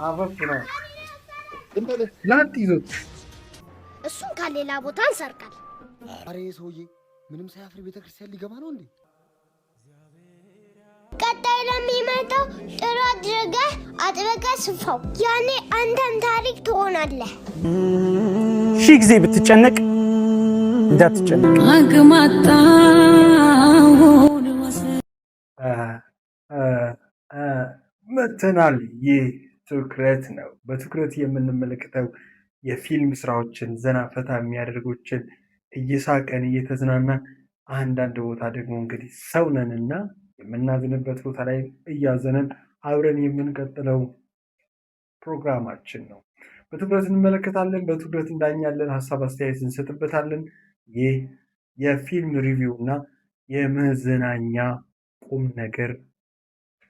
አፈፍና ላንቲዞት እሱን ከሌላ ቦታ እንሰርቃል። አሬ ሰውዬ ምንም ሳያፍር ቤተክርስቲያን ሊገባ ነው እንዴ? ቀጣይ ለሚመጣው ጥሩ አድርገህ አጥብቀህ ስፋው። ያኔ አንተም ታሪክ ትሆናለህ። ሺህ ጊዜ ብትጨነቅ እንዳትጨነቅ። መተናል። ይህ ትኩረት ነው። በትኩረት የምንመለከተው የፊልም ስራዎችን ዘና ፈታ የሚያደርጎችን እየሳቀን እየተዝናናን አንዳንድ ቦታ ደግሞ እንግዲህ ሰውነንና የምናዝንበት ቦታ ላይ እያዘነን አብረን የምንቀጥለው ፕሮግራማችን ነው። በትኩረት እንመለከታለን፣ በትኩረት እንዳኛለን፣ ሀሳብ አስተያየት እንሰጥበታለን። ይህ የፊልም ሪቪው እና የመዝናኛ ቁም ነገር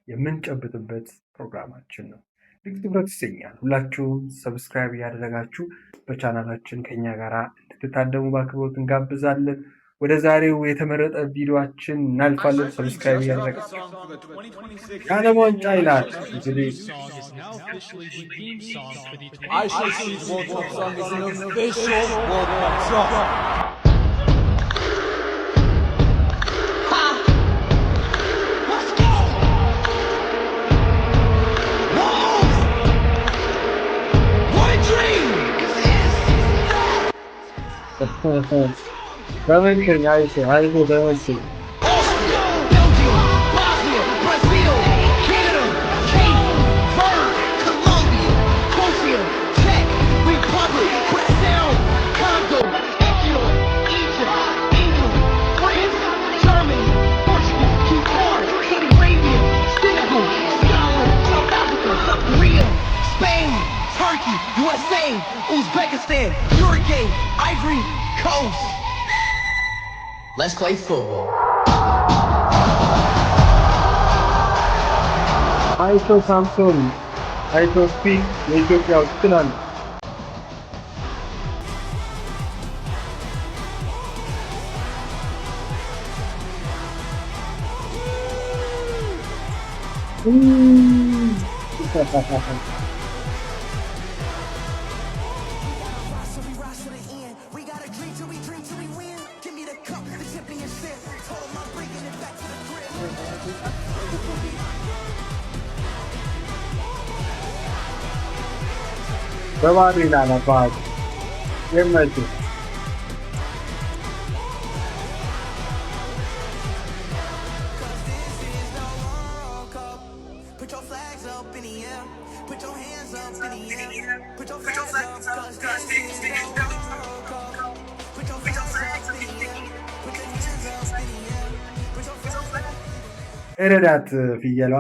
የምንጨብጥበት ፕሮግራማችን ነው። ልክ ትኩረት ይሰኛል። ሁላችሁም ሰብስክራይብ ያደረጋችሁ በቻናላችን ከኛ ጋር እንድትታደሙ በአክብሮት እንጋብዛለን። ወደ ዛሬው የተመረጠ ቪዲዮአችን እናልፋለን። ሰብስክራይብ ያደረጋችሁ የዓለም ዋንጫ ይላል እንግዲህ Bellingham, I will Bellingham. Belgium, Bosnia, Brazil, Canada, Cape Verde, Colombia, Kosovo, Czech Republic, Brazil, Congo, Ecuador, Egypt, England, France, Germany, Portugal, Qatar, Saudi Arabia, Senegal, Scotland, South Africa, South Korea, Spain, Turkey, USA, Uzbekistan, Uruguay, Ivory Coast. Let's play football. አይቶ ሳምሶን አይቶ ስፒክ የኢትዮጵያ ውስጥናል በባሪና ነባት የመጡ ረዳት ፍየሏ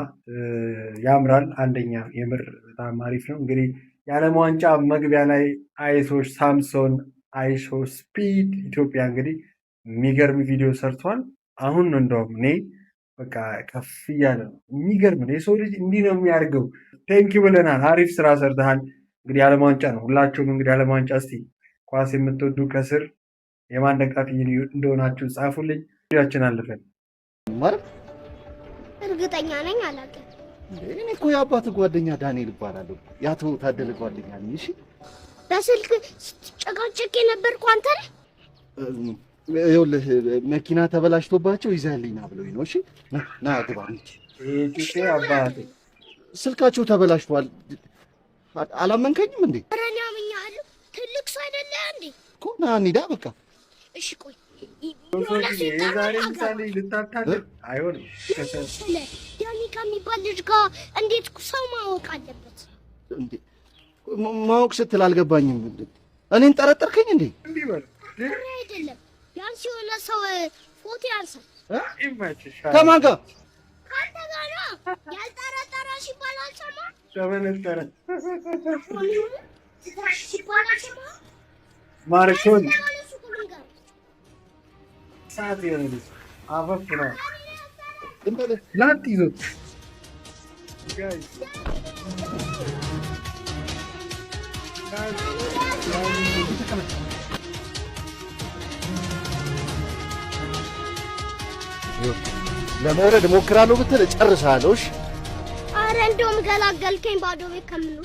ያምራል። አንደኛ የምር በጣም አሪፍ ነው። እንግዲህ የዓለም ዋንጫ መግቢያ ላይ አይሶች ሳምሶን አይሾ ስፒድ ኢትዮጵያ እንግዲህ የሚገርም ቪዲዮ ሰርቷል። አሁን ነው እንደውም እኔ በቃ ከፍ እያለ ነው። የሚገርም ነው። የሰው ልጅ እንዲህ ነው የሚያደርገው። ቴንኪ ብለናል። አሪፍ ስራ ሰርተሃል። እንግዲህ ዓለም ዋንጫ ነው። ሁላችሁም እንግዲህ ዓለም ዋንጫ እስቲ ኳስ የምትወዱ ከስር የማን ደጋፊ እንደሆናችሁ ጻፉልኝ። ቪዲዮአችን አለፈን። እርግጠኛ ነኝ አላውቅም። እኔ እኮ የአባት ጓደኛ ዳንኤል እባላለሁ። ያቶ ታደለ ጓደኛ ነኝ። እሺ በስልክ ስትጨቃጨቅ የነበርኩ አንተ ነህ? ይኸውልህ መኪና ተበላሽቶባቸው ይዘህልኝ ና ብለውኝ ነው። እሺ ና ግባ። እሺ አባቴ ስልካቸው ተበላሽቷል። አላመንከኝም እንዴ? ኧረ እኔ አምኜሃለሁ። ትልቅ ሰው አይደለህ እንዴ? እኮ ና እንሂዳ በቃ። እሺ ቆይ የዛሬ ምሳሌ ልታታልል አይሆንም። ዳኒ ከሚባል ልጅ ጋር እንዴት ሰው ማወቅ አለበት? ማወቅ ስትል አልገባኝም። እኔን ጠረጠርከኝ እንዴ? እንዲህ በል አይደለም። ቢያንስ የሆነ ሰው ፎቶ ያንሳል። ከማን ጋር? ከአንተ ጋር ነው። ያልጠረጠረሽ ይባላል። ሰማ ተመነጠረ ሲባላል ሰማ ማርኮን ሰዓት የሆነ ልጅ አፈፍ ነው ላንቲዞት ለመውረድ እሞክራለሁ ብትል እጨርሳለሁ። እሺ ኧረ እንደውም ገላገልከኝ ባዶ ቤት ከምኖር።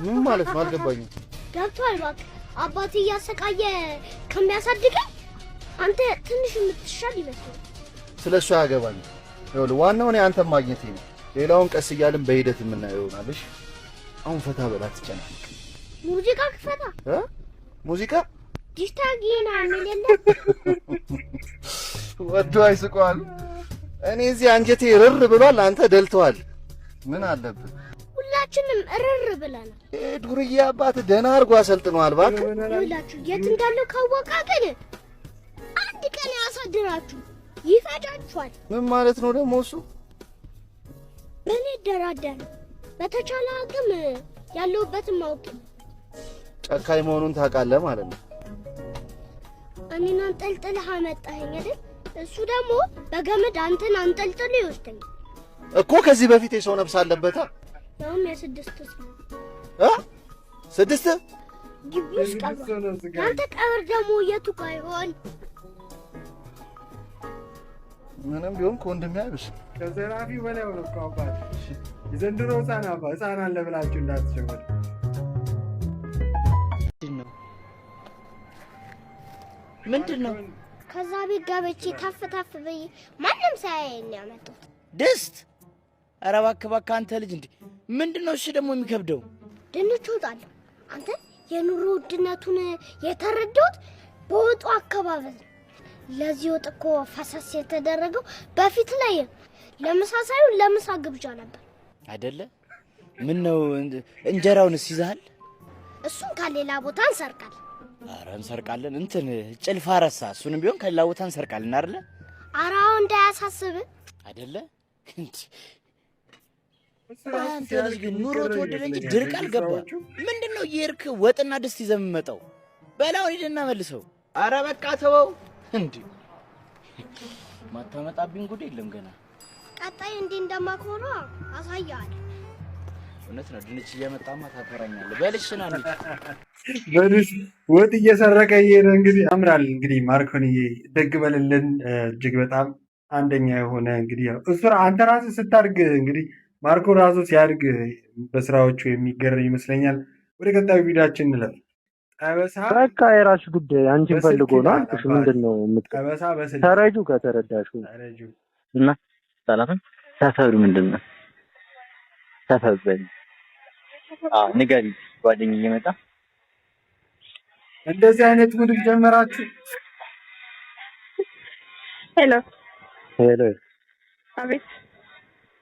ምን ማለት ነው አልገባኝም። ገብቶሃል እባክህ አባቴ እያሰቃየ ከሚያሳድገኝ አንተ ትንሽ የምትሻል ይመስላል። ስለሱ አያገባኝም። ይኸውልህ ዋናው እኔ አንተን ማግኘቴ ነው። ሌላውን ቀስ እያልን በሂደት የምናየው ይሆናል። እሺ አሁን ፈታ በላት ትጨናነቅ። ሙዚቃ ክፈታ። ሙዚቃ ዲስታጊና ምንለ ወዶ አይስቋል። እኔ እዚህ አንጀቴ ርር ብሏል፣ አንተ ደልተዋል። ምን አለብህ? ሁላችንም እርር ብለናል። ዱርዬ አባት ደህና አድርጎ አሰልጥነዋል። እባክህ ይኸውላችሁ የት እንዳለው ካወቃ ግን አንድ ቀን ያሳድራችሁ ይፈጃችኋል። ምን ማለት ነው ደግሞ እሱ? እኔ እደራደር በተቻለ አቅም ያለሁበትን ማወቅ። ጨካኝ መሆኑን ታውቃለህ ማለት ነው። እኔን አንጠልጥለህ አመጣኸኝ አይደል? እሱ ደግሞ በገመድ አንተን አንጠልጥሎ ይወስደኛል እኮ። ከዚህ በፊት የሰው ነፍስ አለበታ። ያውም የ6 ሰው 6 ግቢ ውስጥ ቀብሯል። አንተ ቀብር ደግሞ የቱ ጋር ይሆን? ምንም ቢሆን ከወንድሜ አይብስም። ከዘራፊው በላይ ሆነ እኮ አባት። የዘንድሮ ሕፃን አለ ብላችሁ እንዳትሸወድ። ምንድን ነው? ከዛ ቤት ገብቼ ታፍ ታፍ ብዬ ማንም ሳያየኝ ያመጡት ድስት። ኧረ እባክህ አንተ ልጅ እንዴ! ምንድን ነው እሺ ደግሞ የሚከብደው? ድንች እወጣለሁ። አንተ የኑሮ ውድነቱን የተረዳሁት በወጡ አካባቢ ነው። ለዚህ ወጥ እኮ ፈሰስ የተደረገው በፊት ላይ ለምሳ ሳይሆን ለምሳ ግብዣ ነበር አይደለ? ምን ነው እንጀራውንስ ይዘሃል? እሱን ከሌላ ቦታ እንሰርቃለን። ኧረ እንሰርቃለን። እንትን ጭልፋ ረሳ። እሱንም ቢሆን ከሌላ ቦታ እንሰርቃለን አይደለ? ኧረ አሁን እንዳያሳስብ አይደለ? አንተ ልጅ ግን ኑሮ ተወደደ እንጂ ድርቅ አልገባ። ምንድን ነው እየሄድክ ወጥና ድስት ይዘህ የምትመጣው? በላውን ሂድና መልሰው። ኧረ በቃ ተወው እንዴ! ማታመጣብኝ ጉድ የለም ገና። ቀጣይ እንዲህ እንደማኮራ አሳያለሁ። እውነት ነው። ድንች እያመጣማ ታኮራኛለህ። በልሽና እንዴ በድስ ወጥ እየሰረቀ እየሄደ እንግዲህ ያምራል። እንግዲህ ማርኮንዬ ደግ በልልን። እጅግ በጣም አንደኛ የሆነ እንግዲህ እሱ አንተ ራስህ ስታድግ እንግዲህ ማርኮ ራሱ ሲያድግ በስራዎቹ የሚገርም ይመስለኛል። ወደ ቀጣዩ ቪዲዮአችን እንለፍ። ጠበሳ በቃ የራሱ ጉዳይ። አንቺን ፈልጎ ነው አልኩሽ። ምንድነው ጠበሳ በስልክ ተረጁ ከተረዳሹ ተረጁ እና ሰላም ሰፈሩ ምንድነው? ሰፈበኝ ንገሪ። ጓደኛዬ እየመጣ እንደዚህ አይነት ምድብ ጀመራችሁ? ሄሎ ሄሎ። አቤት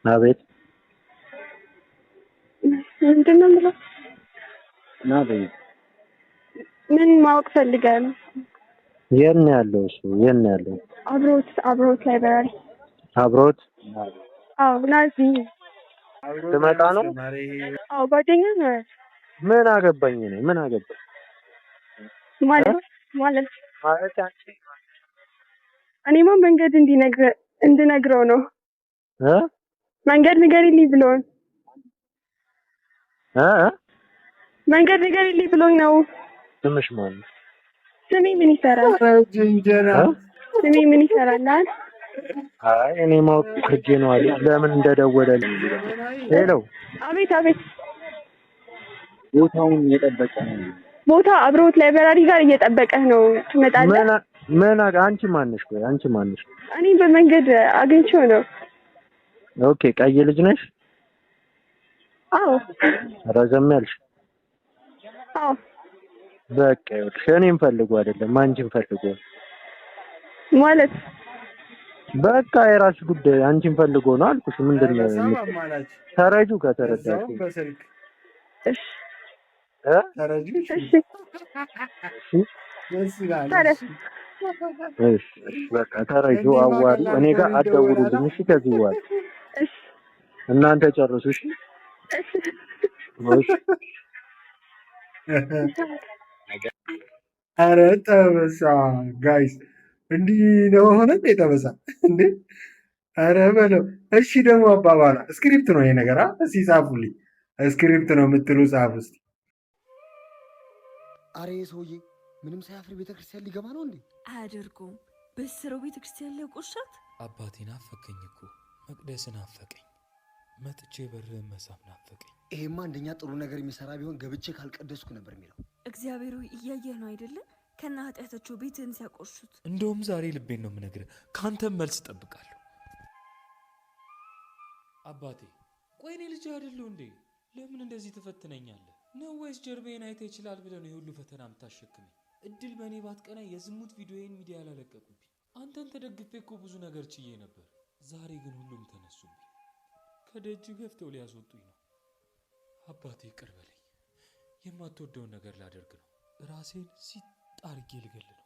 አቤት። ምንድን ነው የምለው? ና በይ። ምን ማወቅ ፈልገህ ነው? የት ነው ያለው እሱ? የት ነው ያለው? አብሮት ላይብራሪ። አብሮት? አዎ ና እዚህ ትመጣ ነው? አዎ ጓደኛ ነው። ምን አገባኝ ነው? ምን አገባኝ ማለት አንቺ እኔማ መንገድ እንድነግረው ነው። መንገድ ንገሪልኝ ብሎኝ መንገድ ንገሪልኝ ብሎኝ ነው። ስምሽ ማን ነው? ስሜ ምን ይሰራል? ስሜ ምን ይሰራል? አይ እኔ ማወቅ ከጄ ነው አለ። ለምን እንደደወለልኝ። ሄሎ። አቤት አቤት። ቦታውን እየጠበቀ ነው። ቦታ አብሮት ላይብራሪ ጋር እየጠበቀህ ነው። ትመጣለህ? ምን አንቺ ማንሽ? ቆይ አንቺ ማንሽ? እኔ በመንገድ አግኝቼው ነው። ኦኬ። ቀይ ልጅ ነሽ? አዎ። ረዘም ያልሽ? አዎ። በቃ ይኸውልሽ እኔን ፈልጎ አይደለም አንቺን ፈልጎ ማለት በቃ የራስሽ ጉዳይ። አንቺን ፈልጎ ነው አልኩሽ። ምንድነው ተረጁ ከተረዳሽ? እሺ ተረጁ። እሺ በቃ ተረጁ። አዋሪ እኔ ጋር አትደውሉልኝ እሺ? ከዚህ በኋላ እናንተ ጨርሱ እሺ? እሺ። ኧረ ጠበሳ ጋይስ እንዲህ ነው ሆነ እንዴ? ጠበሳ እንዴ? ኧረ በለው እሺ። ደግሞ አባባላ ስክሪፕት ነው ይሄ ነገር። እስኪ ጻፉልኝ። ስክሪፕት ነው የምትሉ ጻፉ እስኪ። አሬ ሰውዬ ምንም ሳያፍር ቤተክርስቲያን ሊገባ ነው እንዴ? አያደርጉም። በስራው ቤተክርስቲያን ላይ ቆሻት። አባቴን አፈቀኝ እኮ መቅደስን አፈቀኝ። መጥቼ በርህን መሳም ናፈቀኝ። ይሄማ አንደኛ ጥሩ ነገር የሚሰራ ቢሆን ገብቼ ካልቀደስኩ ነበር የሚለው። እግዚአብሔር እያየህ ነው አይደለ? ከና ኃጢአታቸው ቤትህን ሲያቆርሱት። እንደውም ዛሬ ልቤን ነው የምነግርህ። ካንተም መልስ እጠብቃለሁ። አባቴ ቆይ እኔ ልጅ አይደለሁ እንዴ? ለምን እንደዚህ ትፈትነኛለህ? ነው ወይስ ጀርባዬን አይተህ ይችላል ብለህ ነው የሁሉ ፈተና የምታሸክመኝ? እድል በእኔ ባትቀና የዝሙት ቪዲዮዬን ሚዲያ ላለቀቁብኝ። አንተን ተደግፌ እኮ ብዙ ነገር ችዬ ነበር። ዛሬ ግን ሁሉም ተነሱብኝ። ከደጅ ገፍተው ሊያስወጡኝ ነው። አባቴ ይቅር በለኝ። የማትወደውን ነገር ላደርግ ነው። ራሴን ሲጣርጌ ልገል ነው።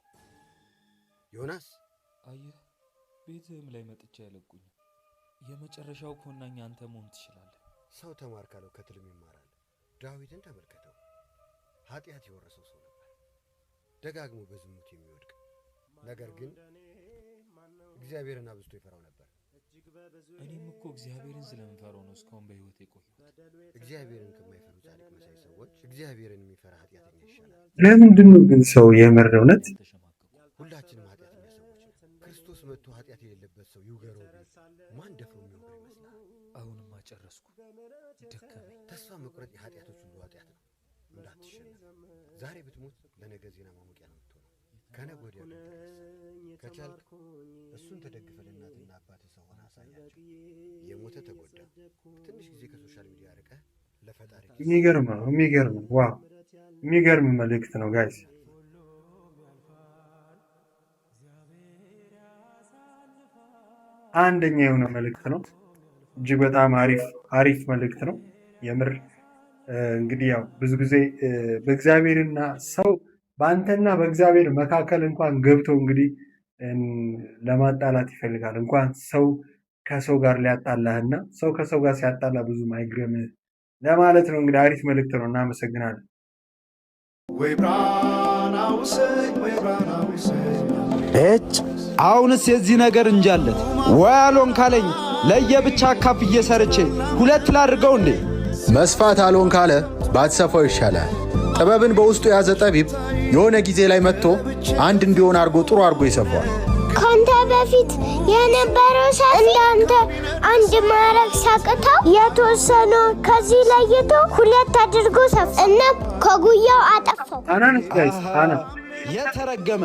ዮናስ አየህ፣ ቤትህም ላይ መጥቻ ያለቁኝ። የመጨረሻው ኮናኛ አንተ መሆን ትችላለህ። ሰው ተማር ካለው ከትልም ይማራል። ዳዊትን ተመልከተው። ኃጢአት የወረሰው ሰው ነበር፣ ደጋግሞ በዝሙት የሚወድቅ ነገር ግን እግዚአብሔርን አብዝቶ ይፈራው ነበር። እኔም እኮ እግዚአብሔርን ስለምፈራው ነው እስካሁን በህይወት የቆየሁት። እግዚአብሔርን ከማይፈሩ ጻድቅ መሳይ ሰዎች እግዚአብሔርን የሚፈራ ኃጢአተኛ ይሻላል። ለምንድን ነው ግን ሰው የምር እውነት ሁላችንም ኃጢአተኛ ሰዎች ነን። ክርስቶስ መጥቶ ኃጢአት የሌለበት ሰው ይውገረው ቢል ማን ደፍሮ የሚወግር ይመስላል? አሁንማ ጨረስኩ፣ ደከመኝ። ተስፋ መቁረጥ የኃጢአቶች ሁሉ ኃጢአት ነው። እንዳትሸነፍ። ዛሬ ብትሞት ለነገ ዜና ማሞቂያ ነው የምትሆነው። ከነገ ወዲያ ከቻልክ እሱን ተደግፈ ለእናትና አባትህ ሰው ሆነ አሳያቸው። የሞተ ተጎዳ። ትንሽ ጊዜ ከሶሻል ሚዲያ ርቀህ ለፈጣሪ የሚገርም ነው። ዋው የሚገርም መልእክት ነው ጋይስ። አንደኛ የሆነ መልእክት ነው። እጅግ በጣም አሪፍ መልእክት ነው የምር። እንግዲህ ያው ብዙ ጊዜ በእግዚአብሔርና ሰው በአንተና በእግዚአብሔር መካከል እንኳን ገብቶ እንግዲህ ለማጣላት ይፈልጋል። እንኳን ሰው ከሰው ጋር ሊያጣላህና ሰው ከሰው ጋር ሲያጣላ ብዙም አይግረምህ ለማለት ነው። እንግዲህ አሪፍ መልእክት ነው። እናመሰግናለን። እጭ አሁንስ የዚህ ነገር እንጃለት ወይ አሎን ካለኝ ለየብቻ አካፍዬ ሰርቼ ሁለት ላድርገው እንዴ? መስፋት አሎን ካለ ባትሰፋው ይሻላል። ጥበብን በውስጡ የያዘ ጠቢብ የሆነ ጊዜ ላይ መጥቶ አንድ እንዲሆን አድርጎ ጥሩ አድርጎ ይሰፋዋል። ካንተ በፊት የነበረው ሰው እንዳንተ አንድ ማረግ ሳቅተው የተወሰኑ ከዚህ ለይቶ ሁለት አድርጎ ሰፍ እና ከጉያው አጠፋው። የተረገመ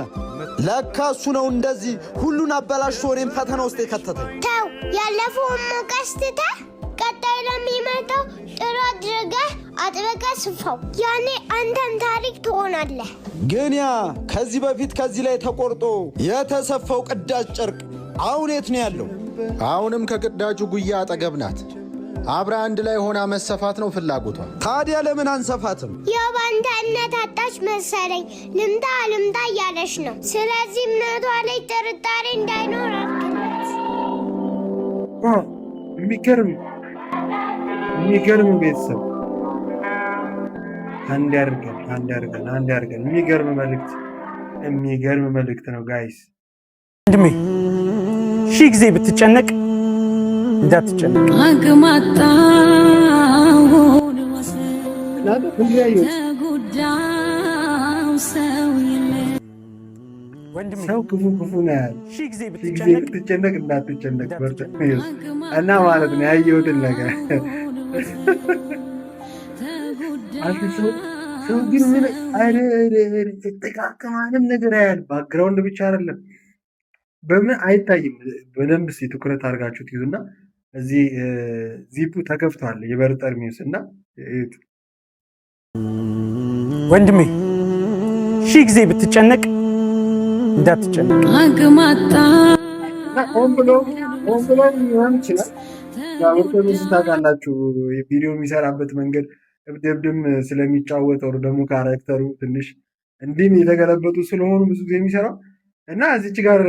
ለካ እሱ ነው እንደዚህ ሁሉን አበላሽቶ እኔን ፈተና ውስጥ የከተተኝ። ተው ያለፈውን ሞቀስ ትተህ ቀጣይ ለሚመጣው ጥሩ አድርገህ አጥብቀህ ስፋው። ያኔ አንተም ታሪክ ትሆናለህ። ግን ያ ከዚህ በፊት ከዚህ ላይ ተቆርጦ የተሰፋው ቅዳጅ ጨርቅ አሁን የት ነው ያለው? አሁንም ከቅዳጁ ጉያ አጠገብ ናት። አብራ አንድ ላይ ሆና መሰፋት ነው ፍላጎቷ። ታዲያ ለምን አንሰፋትም? ያው በአንተ እምነት አጣች መሰለኝ ልምጣ እያለች ነው። ስለዚህ እምነቷ ላይ ጥርጣሬ እንዳይኖር አድርግላት። የሚገርም ቤተሰብ አንድ ያርገን። የሚገርም መልእክት ነው ጋይስ። ወንድሜ ሺህ ጊዜ ብትጨነቅ እንዳትጨነቅ። ሰው ክፉ ነው ያለ። ሺህ ጊዜ ብትጨነቅ እንዳትጨነቅ እና ማለት ነው ያየሁትን ነገር ሰው ግን ምን ጥቃቅማንም ነገር ያያል። ባክግራውንድ ብቻ አይደለም በምን አይታይም። በደንብ እስኪ ትኩረት አድርጋችሁ ትይዙና እዚህ ዚፑ ተከፍቷል የበር ጠርሙስ እና ወንድሜ ሺህ ጊዜ ብትጨነቅ እንዳትጨነቅ። ሆን ብሎ ሊሆን ይችላል። ኦርቶዶክስ ታውቃላችሁ ቪዲዮ የሚሰራበት መንገድ እብድብድም ስለሚጫወት ወር ደግሞ ካራክተሩ ትንሽ እንዲህም የተገለበጡ ስለሆኑ ብዙ ጊዜ የሚሰራው እና እዚች ጋር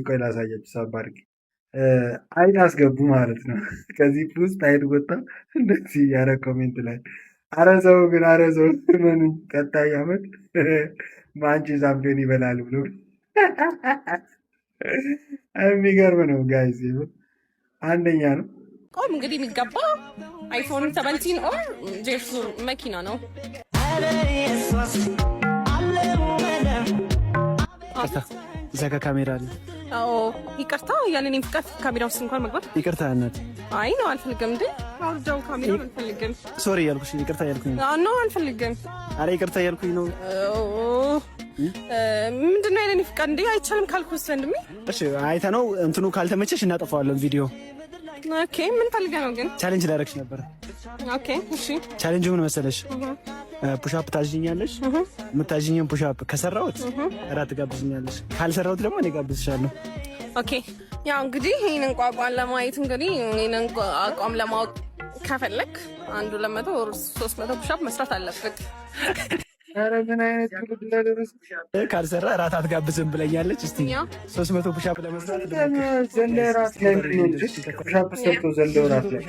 ቆይ ላሳያችሁ። ሳባርግ አይጥ አስገቡ ማለት ነው። ከዚህ ውስጥ አይጥ ጎታ እንደዚህ ያረ ኮሜንት ላይ አረዘው ምን ቀጣይ ዓመት ማንቺ ዛምቢዮን ይበላል ብሎ የሚገርም ነው ጋይስ። አንደኛ ነው ቆም እንግዲህ የሚገባው አይፎን 17 ኦር ጄርሱ መኪና ነው። እዛ ጋር ካሜራ አለ። አዎ ይቅርታ፣ ያለ እኔም ፍቃድ ካሜራ ውስጥ እንኳን መግባት ይቅርታ እናት። አይ ነው አልፈልግም። እንዴ አውርደው ካሜራ አልፈልግም። ሶሪ ያልኩሽ ይቅርታ ያልኩኝ ነው አልፈልግም። አረ ይቅርታ ያልኩኝ ነው። ምንድን ነው ያለ እኔ ፍቃድ? እንዴ አይቻልም ካልኩስ ወንድሜ። እሺ አይተነው እንትኑ ካልተመቸሽ እናጠፋዋለን ቪዲዮ። ኦኬ ምን ፈልገህ ነው ግን? ቻሌንጅ ላደርግሽ ነበር። ኦኬ እሺ። ቻሌንጅ ምን መሰለሽ? ፑሻፕ ታዝኛለሽ። የምታዝኝን ፑሻፕ ከሰራሁት እራት ትጋብዝኛለሽ፣ ካልሰራሁት ደግሞ እኔ ጋብዝሻለሁ። ኦኬ ያው እንግዲህ ይሄንን ቋቋም ለማየት እንግዲህ ይሄንን አቋም ለማወቅ ከፈለክ 100 ወር 300 ፑሻፕ መስራት አለበት። ኧረ ምን አይነት ትውልድ እንደደረስኩ። ካልሰራ እራት አትጋብዝም ብለኛለች። እስቲ 300 ፑሻፕ ለመስራት ዘለ እራት ላይ ፑሻፕ ሰርቶ ዘለ እራት ላይ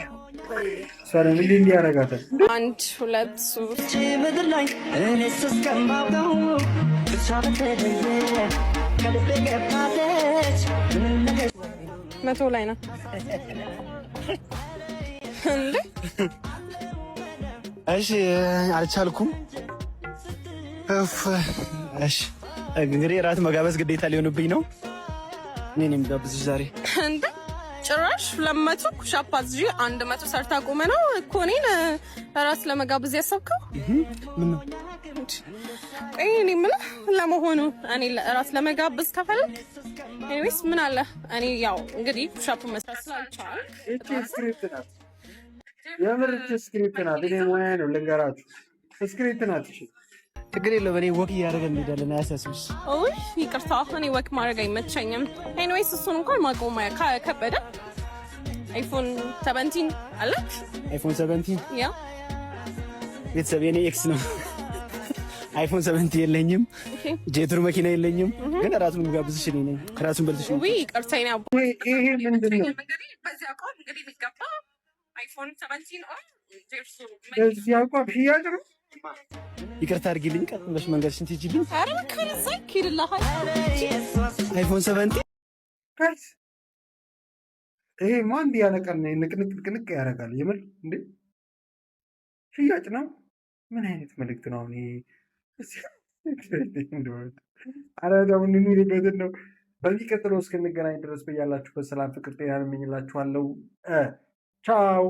ሰረን እንዲህ ያደርጋታል። 1 2 3 ምድር ላይ እኔ ስስከማው ብቻ በተለየ ከልቤ ገባለች መቶ ላይ ነው እንዴ? እሺ አልቻልኩም። እሺ እንግዲህ እራት መጋበዝ ግዴታ ሊሆንብኝ ነው። እኔም ጋብዝሽ ዛሬ እንዴ? ጭራሽ 200 ፑሻፕ አዝዤ 100 ሰርታ ቆመ ነው እኮ እኔን እራት ለመጋበዝ ያሰብከው? ምን ነው? ቆይ እኔ የምልህ ለመሆኑ እኔ እራት ለመጋበዝ ከፈለክ ኤኒዌይስ ምን አለ እኔ ያው እንግዲህ ፑሻፕ መስራት ስላልቻልኩ እቺ ስክሪፕት ናት፣ የምር እቺ ስክሪፕት ናት። እኔ ሙያ ነው ልንገራችሁ፣ ስክሪፕት ናት። እሺ ችግር የለውም። እኔ ወክ እያደረገን እንሄዳለን። አያሳስብሽ። ኦይ ይቅርታ፣ እኔ ወክ ማድረግ አይመቸኝም። ኤኒዌይስ እሱን እንኳን ማቆም ከበደ አይፎን 17 አለክ? አይፎን 17 ያ ቤተሰብ የኔ ኤክስ ነው። አይፎን 17 የለኝም፣ ጄትሩ መኪና የለኝም፣ ግን እራቱን ጋብዝሽ እኔ ነኝ። እራቱን በልተሽ ነው። ወይ ይቅርታ ነው። ይሄ ምንድን ነው? እንግዲህ በዚህ አቋም እንግዲህ የሚገባ አይፎን 17 ኦር ጄርሱ በዚህ አቋም ሽያጭ ነው። ይቅርታ አድርጊልኝ። ቀጥ ብለሽ መንገድሽን ትሄጂልኝ። ኧረ በቃ እዛ ይሄድልሃል። አይፎን 17 ጋይስ ይሄ ማን ቢያነቀን ንቅንቅ ያደርጋል። የምር እንዴ ሽያጭ ነው። ምን አይነት መልእክት ነው አሁን ይሄ? ኧረ ተው እንሂድበትን ነው። በሚቀጥለው እስክንገናኝ ድረስ በያላችሁበት ሰላም፣ ፍቅር፣ ጤና እመኝላችኋለሁ። ቻው